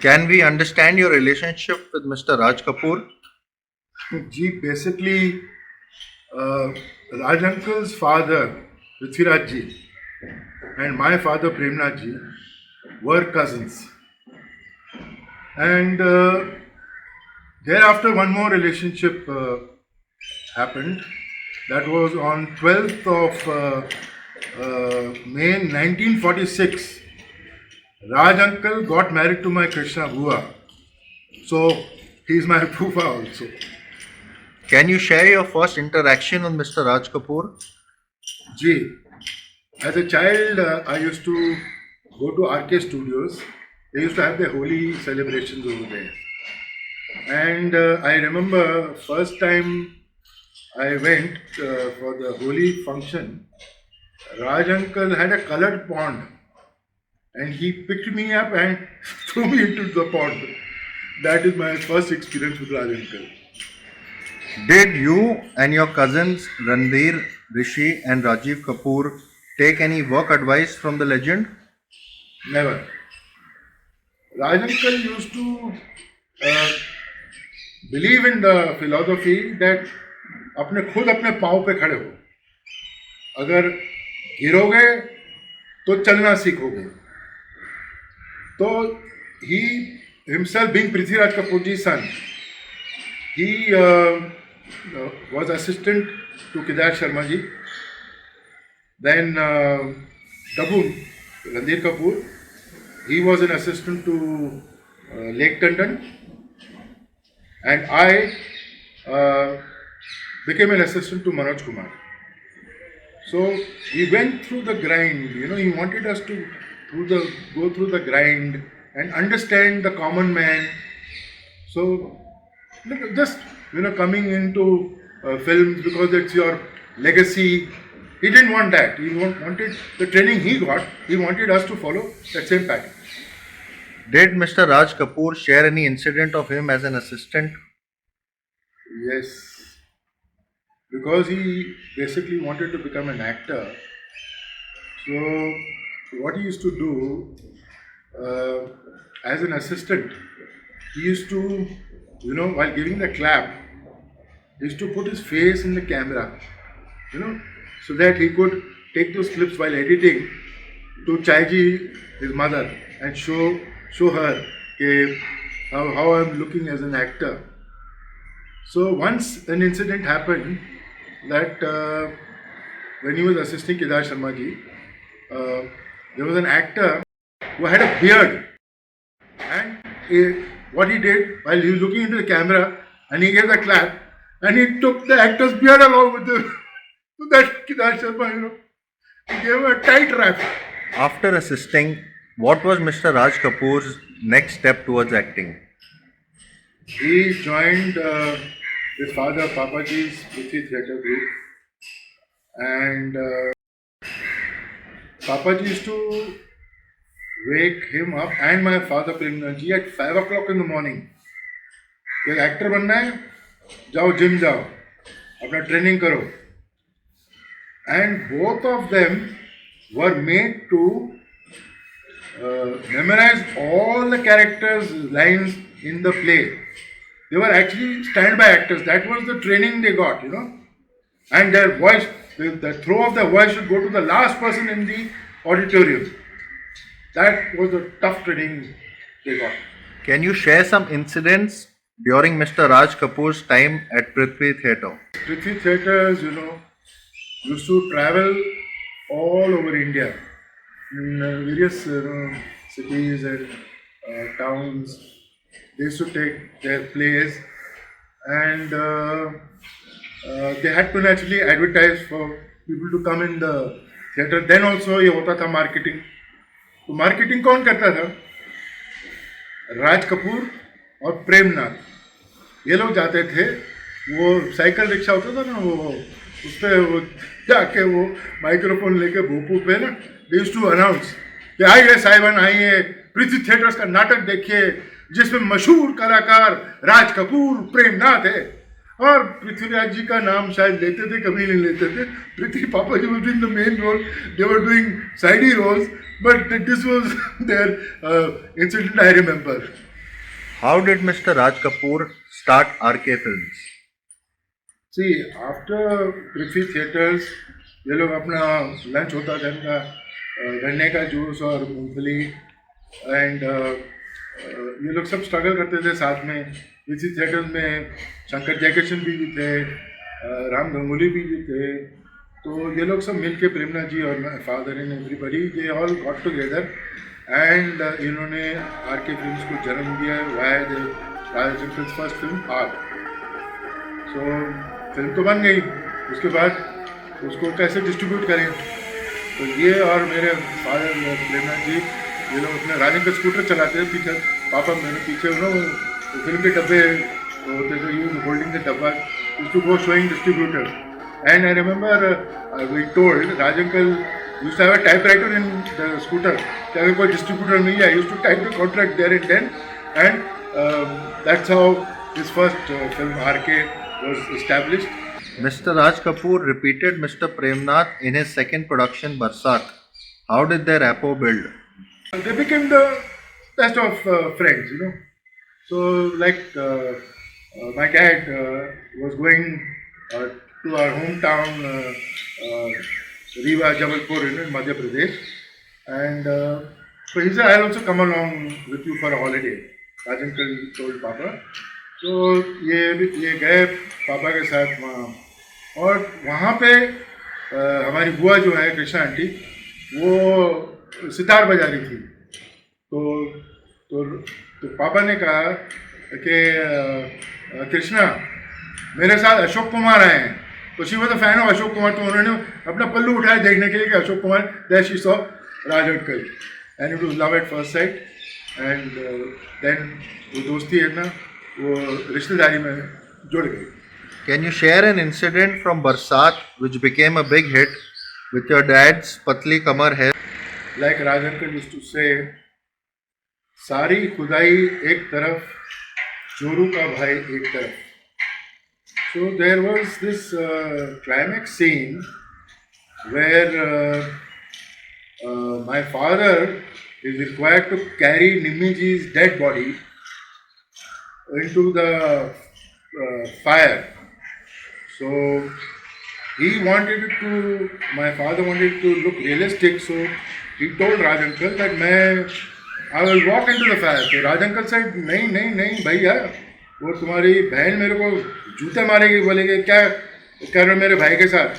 Can we understand your relationship with Mr. Raj Kapoor? Ji, basically, Raj Uncle's father, Prithviraj Ji, and my father, Premnath Ji, were cousins. And thereafter, one more relationship happened. That was on 12th of May 1946. Raj Uncle got married to my Krishna Bua. So, he's my Poofa also. Can you share your first interaction with Mr. Raj Kapoor? Ji, as a child, I used to go to RK Studios. They used to have their holy celebrations over there. And I remember first time I went for the holy function, Raj Uncle had a colored pond and he picked me up and threw me into the pond. That is my first experience with Raj Uncle. Did you and your cousins Ranveer, Rishi, and Rajiv Kapoor take any work advice from the legend? Never. Raj Uncle used to believe in the philosophy that अपने खुद अपने पाँव पे खड़े हो, अगर गिरोगे तो चलना सीखोगे. तो he himself being Prithviraj Kapoorji's son, he was assistant to Kedar Sharma ji. Then Tabu Ranveer Kapoor, he was an assistant to Lake Tandon, and I became an assistant to Manoj Kumar. So we went through the grind. He wanted us to go through the grind and understand the common man. So just coming into films because it's your legacy. He didn't want that. He wanted the training he got. He wanted us to follow that same pattern. Did Mr. Raj Kapoor share any incident of him as an assistant? Yes, because he basically wanted to become an actor. So what he used to do as an assistant, he used to, while giving the clap, he used to put his face in the camera, so that he could take those clips while editing to Chaiji, his mother, and show her how I'm looking as an actor. So once an incident happened that when he was assisting Kedar Sharma ji, there was an actor who had a beard, and what he did while he was looking into the camera and he gave the clap and he took the actor's beard along with that Kedar Sharma, he gave him a tight wrap. After assisting, what was Mr. Raj Kapoor's next step towards acting? He joined his father Papaji's Prithvi Theatre Group, and Papaji used to wake him up and my father Premnath at 5 o'clock in the morning. कि actor बनना है, जाओ gym जाओ, अपना training करो. And both of them were made to memorize all the characters' lines in the play. They were actually standby actors. That was the training they got, And their voice, the throw of their voice should go to the last person in the auditorium. That was the tough training they got. Can you share some incidents during Mr. Raj Kapoor's time at Prithvi Theatre? Prithvi Theatres, used to travel all over India in various cities and towns. They used to take their plays and they had to naturally advertise for people to come in the theatre. Then also ये होता था marketing. तो marketing कौन करता था? राज कपूर और प्रेमनाथ. ये लोग जाते थे, वो साइकिल रिक्शा होता था ना, वो उस पर वो जाके वो माइक्रोफोन लेके भोपू पे ना, दे यूज्ड टू अनाउंस कि आइए साहिबान आइए, पृथ्वी थिएटर्स का नाटक देखिए जिसमें मशहूर कलाकार राज कपूर प्रेमनाथ है. और पृथ्वीराज जी का नाम शायद लेते थे, कभी नहीं लेते थे. पृथ्वी पापा जी was doing the main role, they were doing sidey roles, but this was their incident I remember. How did Mr. Raj Kapoor start RK Films? See, after Prithvi theatres ये लोग अपना लंच होता था इनका गन्ने का जूस और मूंगफली एंड ये लोग सब स्ट्रगल करते थे साथ में। पृथ्वी थिएटर्स में शंकर जयकिशन भी थे, राम गंगुली भी थे। तो ये लोग सब मिलके प्रेमनाथ जी और father in everybody they all got together and इन्होंने आर के फिल्म्स को जन्म दिया via the Raj first film art. So film तो बन गई, उसके बाद उसको कैसे डिस्ट्रीब्यूट करें, तो ये और मेरे फादर प्रेमनाथ जी ये लोग अपने राजन का स्कूटर चलाते थे पीछे, पापा मैंने पीछे ना वो फिल्म के डब्बे होते थे, use holding the dabba to go showing distributor. And I remember we told Raj uncle use to have a typewriter in the scooter कि अगर कोई डिस्ट्रीब्यूटर मिल जाए use to type the contract there and then and that's how his first film RK was established. Mr. Raj Kapoor repeated Mr. Premnath in his second production Barsat. How did their rapport build? They became the best of friends, you know. So, like my dad was going to our hometown, Rewa, Jabalpur, in Madhya Pradesh, and so he said, "I'll also come along with you for a holiday." Raj uncle told Papa. तो ये गए पापा के साथ वहाँ, और वहाँ पे हमारी बुआ जो है कृष्णा आंटी वो सितार बजा रही थी। तो पापा ने कहा कि कृष्णा मेरे साथ अशोक कुमार आए हैं, तो she was a fan of Ashok Kumar, तो उन्होंने अपना पल्लू उठाया देखने के लिए कि Ashok Kumar that she saw Raj uncle and it was love at first sight and then वो दोस्ती है ना वो रिश्तेदारी में जुड़ गई। Can you share an incident from Barsat which became a big hit with your dad's patli kamar hair? Like Raj uncle used to say, सारी खुदाई एक तरफ, चोरू का भाई एक तरफ। So there was this climax scene where my father is required to carry Nimmiji's dead body into the fire. So my father wanted it to look realistic, so he told Raj uncle that I will walk into the fire. So Raj uncle said, नहीं भैया, वो तुम्हारी बहन मेरे को जूते मारेगी, बोलेगी क्या कर रहे हो मेरे भाई के साथ,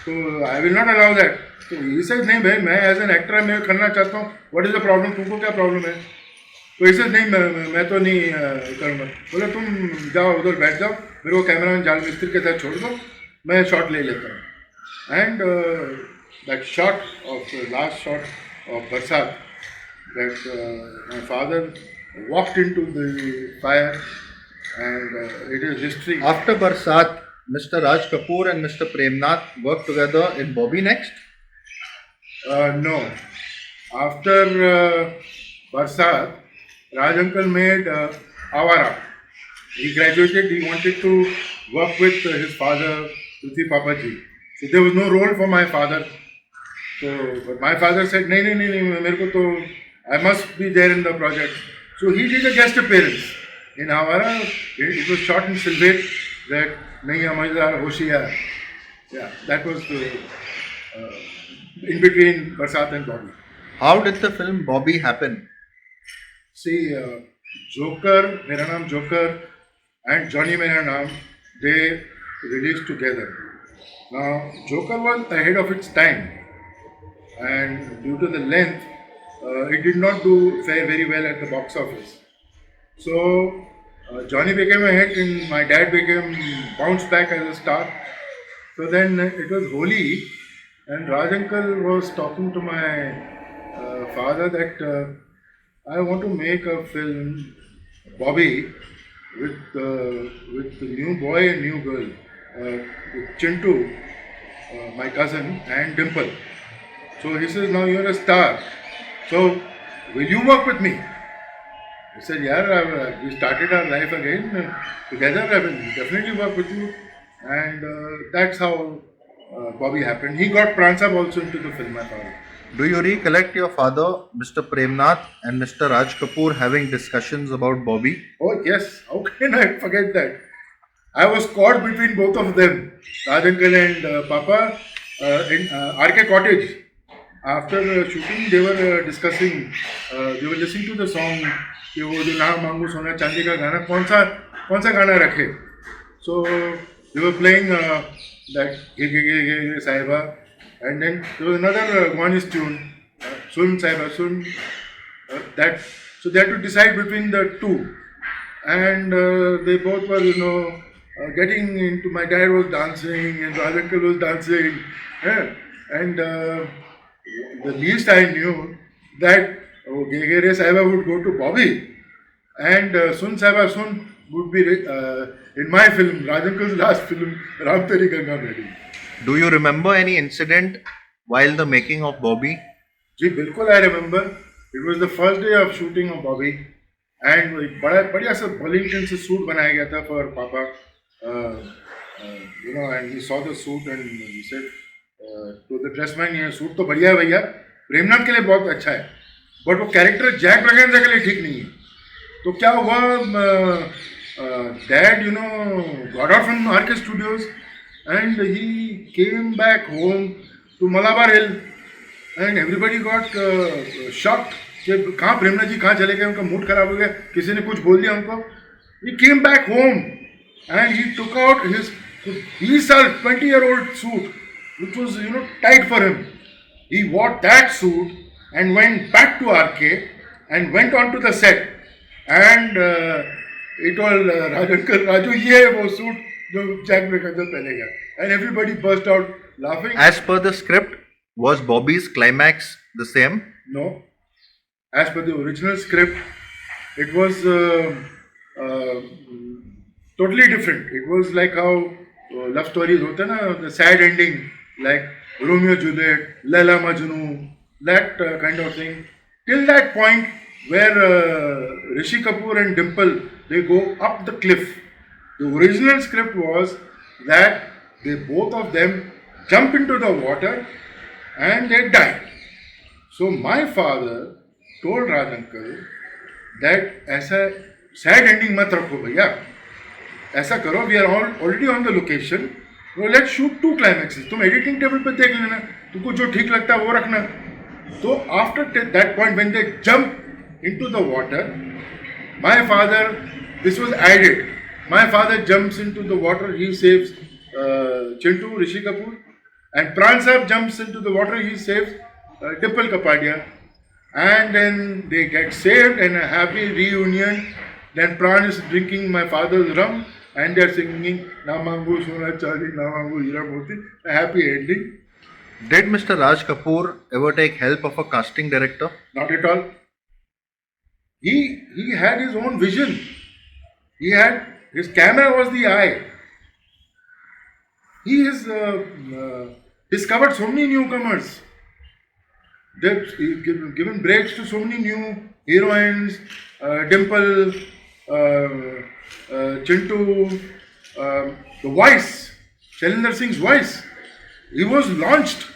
तो I will not allow that. तो he said नहीं भाई, मैं एज एन एक्टर मैं करना चाहता हूँ, what is the problem, तुमको क्या प्रॉब्लम है? तो ऐसे नहीं मैं तो नहीं करूँगा। बोले तुम जाओ उधर बैठ जाओ, मेरे को कैमरामैन जाल मिस्त्री के साथ छोड़ दो, मैं शॉट ले लेता हूँ। And that shot of last shot of Barsaat, that my father walked into the fire and it is history. After Barsat, Mr. Raj Kapoor and Mr. Premnath worked together in Bobby Next? No. After Barsat, Raj uncle made Avara. He graduated, he wanted to work with his father, Prithvi Papaji. So there was no role for my father. So but my father said, नहीं, मेरे को तो I must be there in the project. So he did a guest appearance in Avara. It was shot in Silvet, that नहीं समझदार होशियार. Yeah, that was in between Barsat and Bobby. How did the film Bobby happen? See, Joker, मेरा नाम Joker and Johnny मेरा नाम, they released together. Now, Joker was ahead of its time, and due to the length, it did not do fare very well at the box office. So, Johnny became a hit, and my dad bounced back as a star. So then it was Holi, and Raj uncle was talking to my father that I want to make a film, Bobby, with the new boy and new girl, with Chintu, my cousin, and Dimple. So he says, now you're a star. So will you work with me? I said, yeah, we started our life again together. I will definitely work with you. And that's how Bobby happened. He got Pransab also into the film, my father. Do you recollect your father, Mr. Premnath, and Mr. Raj Kapoor having discussions about Bobby? Oh yes, how can I forget that? I was caught between both of them, Raj uncle and Papa, in RK Cottage. After shooting, they were discussing, they were listening to the song कि वो जो ना मांगू सोना चांदी का गाना कौन सा गाना रखे. So they were playing that Ge Saiba, and then there was another Gwanis tune, Sun Saiba Sun. That so they had to decide between the two, and they both were getting into. My dad was dancing and Raj uncle was dancing, yeah. And the least I knew that Gegere Saiba would go to Bobby, and Sun Saiba Sun would be in my film, Raj uncle's last film, Ram Teri Ganga Meri. Do you remember any incident while the making of Bobby? जी बिल्कुल I remember it was the first day of shooting of Bobby and एक बड़ा बढ़िया सा बॉलिंगटन से suit बनाया गया था for पापा and he saw the suit and he said to the dressman ये सूट तो बढ़िया है भैया प्रेमनाथ के लिए बहुत अच्छा है बट वो कैरेक्टर जैक ब्रगेंजा के लिए ठीक नहीं है तो क्या हुआ dad got out from RK studios and he came back home to Malabar Hill and everybody got shocked कि कहाँ प्रेमनाथ जी कहाँ चले गए उनका मूड खराब हो गया किसी ने कुछ बोल दिया उनको he came back home and he took out his 20-year-old suit which was tight for him. He wore that suit and went back to RK and went on to the set and he told Raj uncle Raju ये है वो suit जो Jack ब्रगेंजा पहनेगा and everybody burst out laughing. As per the script, was Bobby's climax the same? No. As per the original script, it was totally different. It was like how love stories होते हैं ना, the sad ending, like Romeo Juliet, Laila Majnu, that kind of thing. Till that point where Rishi Kapoor and Dimple, they go up the cliff. The original script was that they both of them jump into the water and they died. So my father told Raj uncle that ऐसा sad ending मत रखो भैया ऐसा करो we are already on the location so let's shoot 2 climaxes तुम editing table पे देख लेना तुमको जो ठीक लगता है वो रखना तो after that point when they jump into the water my father this was added my father jumps into the water he saves Chintu Rishi Kapoor and Pran Sahib jumps into the water, he saves Dimple Kapadia. And then they get saved and a happy reunion. Then Pran is drinking my father's rum and they're singing Namangu Sona Chali, Namangu Hira Murti. A happy ending. Did Mr. Raj Kapoor ever take help of a casting director? Not at all. He had his own vision. His camera was the eye. He has discovered so many newcomers. They've given breaks to so many new heroines, Dimple, Chintu, the voice, Shailendra Singh's voice. He was launched.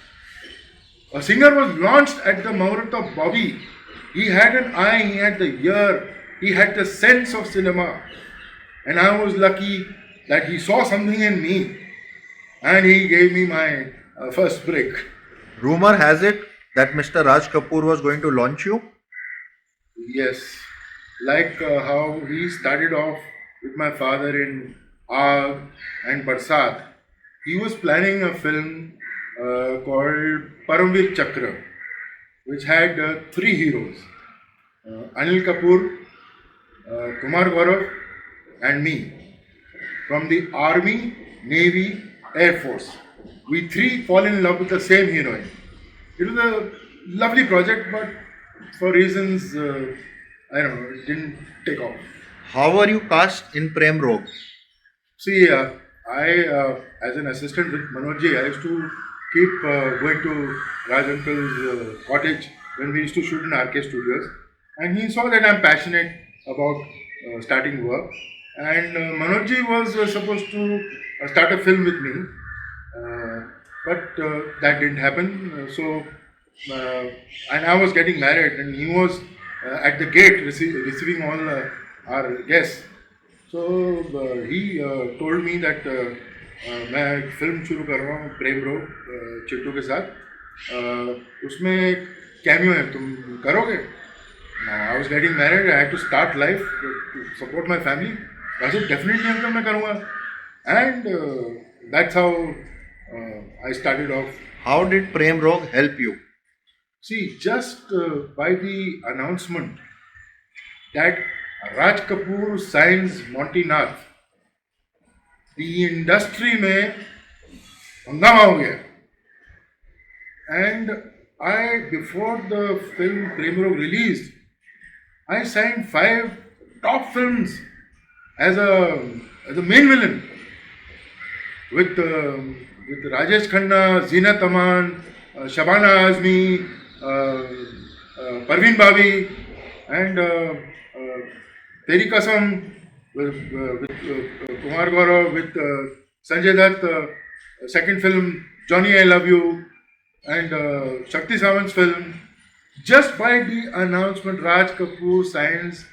A singer was launched at the Muhurat of Bobby. He had an eye, he had the ear, he had the sense of cinema. And I was lucky that he saw something in me. And he gave me my first break. Rumor has it that Mr. Raj Kapoor was going to launch you? Yes, like how he started off with my father in Aag and Barsat. He was planning a film called Paramveer Chakra, which had 3 heroes, Anil Kapoor, Kumar Gaurav and me, from the Army, Navy, Air Force. We 3 fall in love with the same heroine. It was a lovely project, but for reasons, I don't know, it didn't take off. How were you cast in Prem Rogue? See, I, as an assistant with Manojji, I used to keep going to Raj uncle's cottage when we used to shoot in RK Studios. And he saw that I'm passionate about starting work. And Manojji was supposed to start a film with me. But that didn't happen. So and I was getting married, and he was at the gate receiving all our guests. So he told me that मैं एक film शुरू कर रहा हूँ प्रेम रोग चिट्टू के साथ उसमें कैमियो है तुम करोगे I was getting married I had to start life to support my family I said definitely uncle मैं करूँगा and that's how I started off How did Prem Rog help you? see just by the announcement that Raj Kapoor signs Monty Nath the industry में हंगामा हो गया and I before the film Prem Rog released I signed 5 top films as a main villain with Rajesh Khanna, Zeenat Aman, Shabana Azmi, Parveen Babi, and Teri Kasam with Kumar Gaurav, with Sanjay Dutt, second film Johnny I Love You, and Shakti Sawant's film. Just by the announcement, Raj Kapoor signs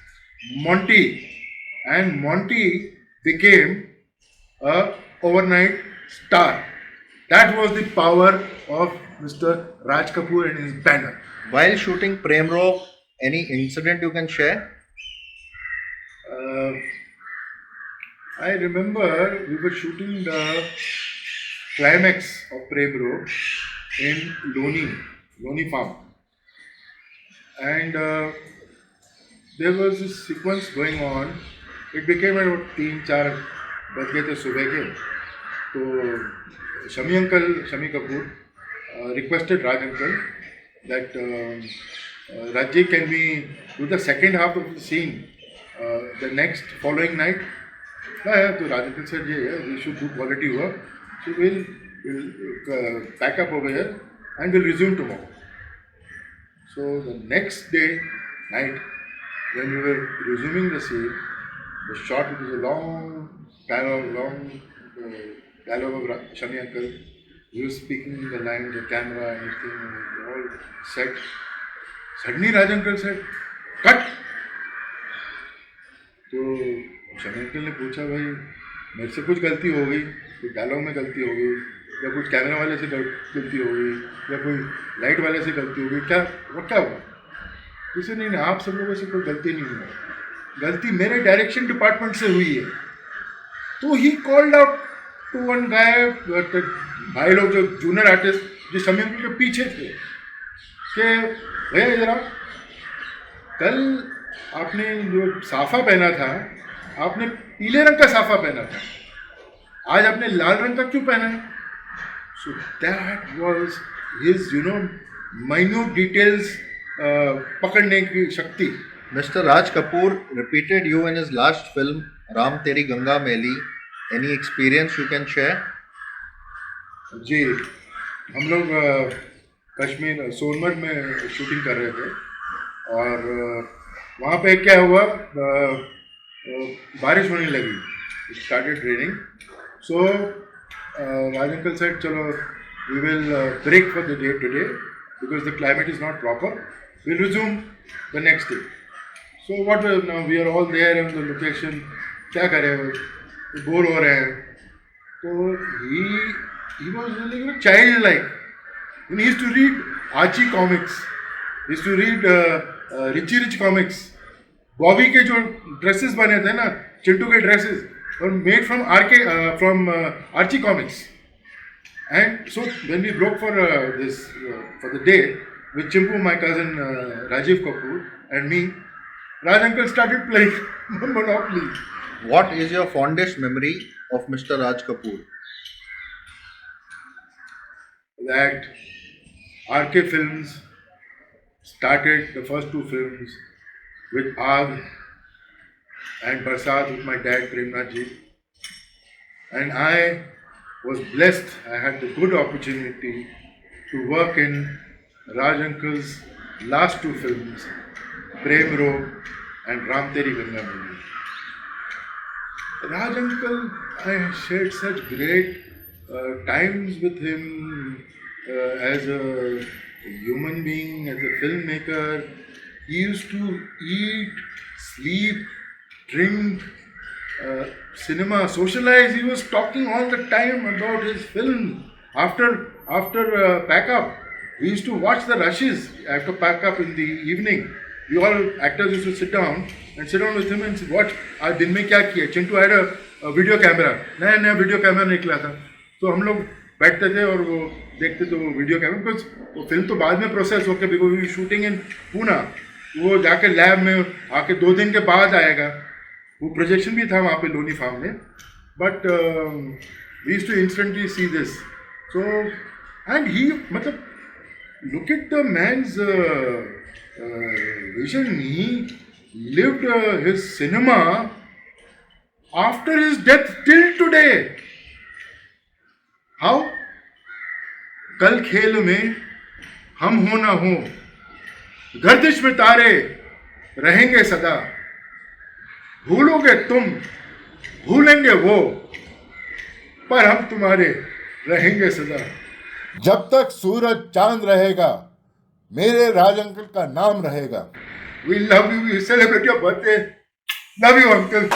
Monty, and Monty became a overnight star. That was the power of Mr. Raj Kapoor and his banner. While shooting Prem Rog, any incident you can share? Uh, I remember we were shooting the climax of Prem Rog in Loni Farm. And there was this sequence going on. It became about 3-4 बज गए थे सुबह के तो Shami Kapoor requested Raj uncle that Rajji can we do the second half of the scene the next following night yeah तो Raj uncle said yeah we should do quality work so we'll pack up over here and we'll resume tomorrow so the next day night when we were resuming the scene the shot it was a long dialogue of Shami uncle. He was speaking the line, the camera, everything, all set. Suddenly Raj uncle said, "Cut." तो Shami uncle ने पूछा भाई मेरे से कुछ गलती हो गई कोई डायलॉग में गलती हो गई या कुछ कैमरा वाले से गलती हो गई या कोई लाइट वाले से गलती हो गई क्या हुआ किसी नहीं आप सब लोगों से कोई गलती नहीं हुई गलती मेरे डायरेक्शन डिपार्टमेंट से हुई है तो he called out to one guy भाई लोग जो जूनियर आर्टिस्ट जो शमी अंकल के पीछे थे कि भैया जरा कल आपने जो साफा पहना था आपने पीले रंग का साफा पहना था आज आपने लाल रंग का क्यों पहना है so that was his minute details पकड़ने की शक्ति Mr. Raj Kapoor repeated you in his last film Ram Teri Ganga Maili. Any experience you can share? जी हम लोग कश्मीर सोनमर्ग में शूटिंग कर रहे थे और वहाँ पे क्या हुआ बारिश होने लगी it started raining so Raj uncle said चलो we will break for the day today because the climate is not proper will resume the next day so what we are all there in the location क्या करें bore हो रहे हैं तो he was really childlike. He used to read Archie comics. He used to read Richie Rich comics. Bobby के जो dresses बने थे ना चिंटू के dresses were made from Archie comics. And so when we broke for for the day with Chimpu, my cousin Rajiv Kapoor and me, Raj uncle started playing Monopoly. What is your fondest memory of Mr. Raj Kapoor? That RK Films started the first 2 films with Aag and Barsat with my dad Premnath ji, and I was blessed. I had the good opportunity to work in Raj uncle's last 2 films, Prem Rog and Ram Teri Ganga Maili. Raj uncle, I shared such great times with him as a a human being, as a filmmaker. He used to eat, sleep, drink, cinema, socialize. He was talking all the time about his film. After pack up, we used to watch the rushes after pack up in the evening. We all actors used to sit down with him and watch. आज दिन में क्या किया? Chintu had a video camera. नया video camera निकला था, तो हम लोग बैठते थे और वो देखते थे वो वीडियो कैमरा, बिकॉज वो फिल्म तो बाद में प्रोसेस होकर, बिकॉज वी शूटिंग इन पूना, वो जाके लैब में आके 2 दिन के बाद आएगा. वो प्रोजेक्शन भी था वहाँ पे लोनी फार्म में, but we used to instantly see this. So and he मतलब look at the man's vision. He lived his cinema after his death till today. How? कल खेल में हम हो ना हो, गर्दिश में तारे रहेंगे सदा. भूलोगे तुम, भूलेंगे वो, पर हम तुम्हारे रहेंगे सदा. जब तक सूरज चांद रहेगा, मेरे राज अंकल का नाम रहेगा. We love you. We celebrate your birthday. Love you, uncle.